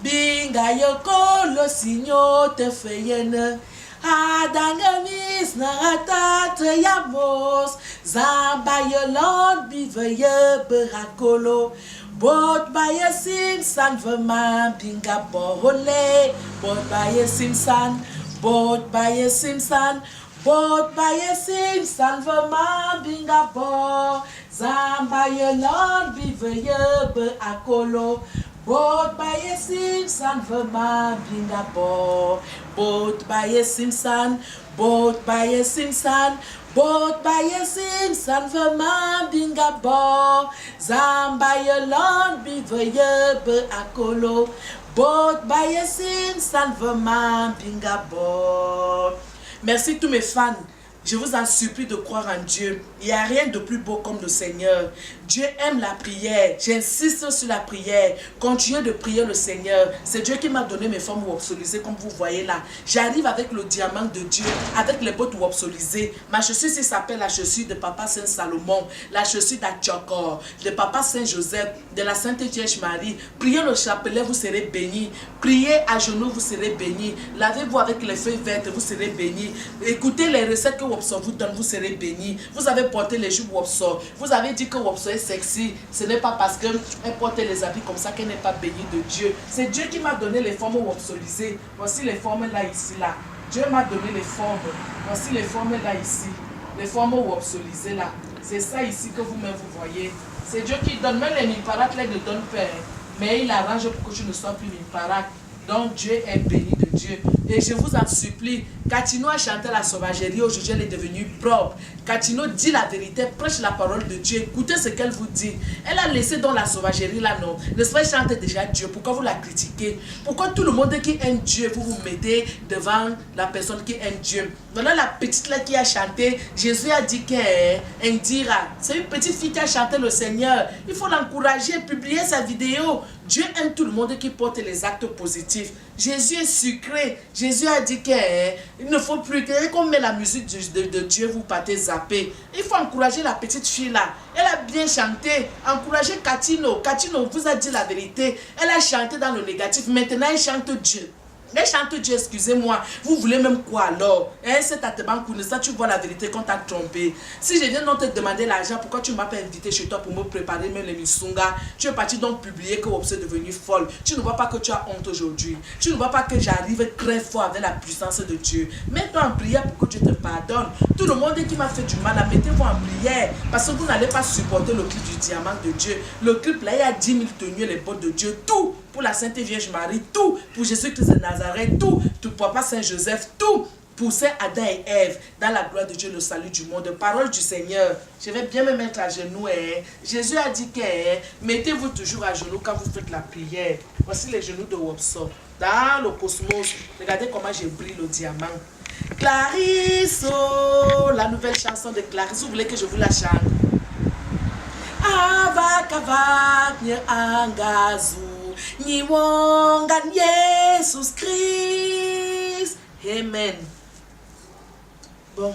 Binga yoko lo sinyo te feyene Adangamis naratatre yamos Zamba yolon biveye berakolo Bot baye simsan vema binga bohole Bot baye simsan Bot baye simsan Bot baye simsan vema binga bo Zamba yolon biveye berakolo Bot baye simsan vema binga bo Bot baye simsan Bot baye simsan Bot baye simsan vema binga bo Zamba yolon biveye be akolo Bot baye simsan vema binga bo. Merci tous mes fans. Je vous en supplie de croire en Dieu. Il n'y a rien de plus beau comme le Seigneur. Dieu aime la prière. J'insiste sur la prière. Continuez de prier le Seigneur. C'est Dieu qui m'a donné mes formes wopsolisées comme vous voyez là. J'arrive avec le diamant de Dieu, avec les bottes wopsolisées. Ma chaussure ici s'appelle la chaussure de Papa Saint Salomon, la chaussure d'Achokor, de Papa Saint Joseph, de la Sainte Vierge Marie. Priez le chapelet, vous serez bénis. Priez à genoux, vous serez bénis. Lavez-vous avec les feuilles vertes, vous serez bénis. Écoutez les recettes que Wopso vous donne, vous serez bénis. Vous avez porté les jupes Wopso. Vous avez dit que Wopso est sexy. Ce n'est pas parce qu'elle porte les habits comme ça qu'elle n'est pas bénie de Dieu. C'est Dieu qui m'a donné les formes wopsolisées. Voici les formes là, ici, là. Dieu m'a donné les formes. Voici les formes là, ici. Les formes wopsolisées là. C'est ça ici que vous-même vous voyez. C'est Dieu qui donne. Même les miparak là, il ne donne pas. Mais il arrange pour que tu ne sois plus miparak. Donc Dieu est béni de Dieu. Et je vous en supplie, Katino a chanté la sauvagerie, aujourd'hui elle est devenue propre. Katino dit la vérité, prêche la parole de Dieu, écoutez ce qu'elle vous dit. Elle a laissé dans la sauvagerie là, non. L'esprit chante déjà Dieu, pourquoi vous la critiquez? Pourquoi tout le monde qui aime Dieu, vous vous mettez devant la personne qui aime Dieu? Voilà la petite là qui a chanté, Jésus a dit qu'elle dira. C'est une petite fille qui a chanté le Seigneur. Il faut l'encourager, publier sa vidéo. Dieu aime tout le monde qui porte les actes positifs. Jésus est sucré. Jésus a dit qu'il ne faut plus qu'on met la musique de Dieu, vous partez zapper. Il faut encourager la petite fille là. Elle a bien chanté. Encourager Katino. Katino vous a dit la vérité. Elle a chanté dans le négatif. Maintenant, elle chante Dieu. Elle chante Dieu, excusez-moi. Vous voulez même quoi alors? C'est à te banque, ça tu vois la vérité qu'on t'a trompé. Si je viens donc te demander l'argent, pourquoi tu ne m'as pas invité chez toi pour me préparer même les misunga? Tu es parti donc publier que Wopso est devenue folle. Tu ne vois pas que tu as honte aujourd'hui. Tu ne vois pas que j'arrive très fort avec la puissance de Dieu. Mets-toi en prière pour que Dieu te pardonne. Tout le monde qui m'a fait du mal, mettez-vous en prière. Parce que vous n'allez pas supporter le clip du diamant de Dieu. Le clip là, il y a 10 000 tenues, les bottes de Dieu. Tout pour la Sainte Vierge Marie. Tout pour Jésus-Christ de Nazareth. Tout pour Papa Saint Joseph. Tout pour Saint Adam et Ève, dans la gloire de Dieu, le salut du monde. Parole du Seigneur. Je vais bien me mettre à genoux. Jésus a dit que mettez-vous toujours à genoux quand vous faites la prière. Voici les genoux de Wopso. Dans le cosmos, regardez comment je brille le diamant. Clarisse, la nouvelle chanson de Clarisse. Vous voulez que je vous la chante? Avak nye angazu Niwongan Jesus Christ. Amen. Bon.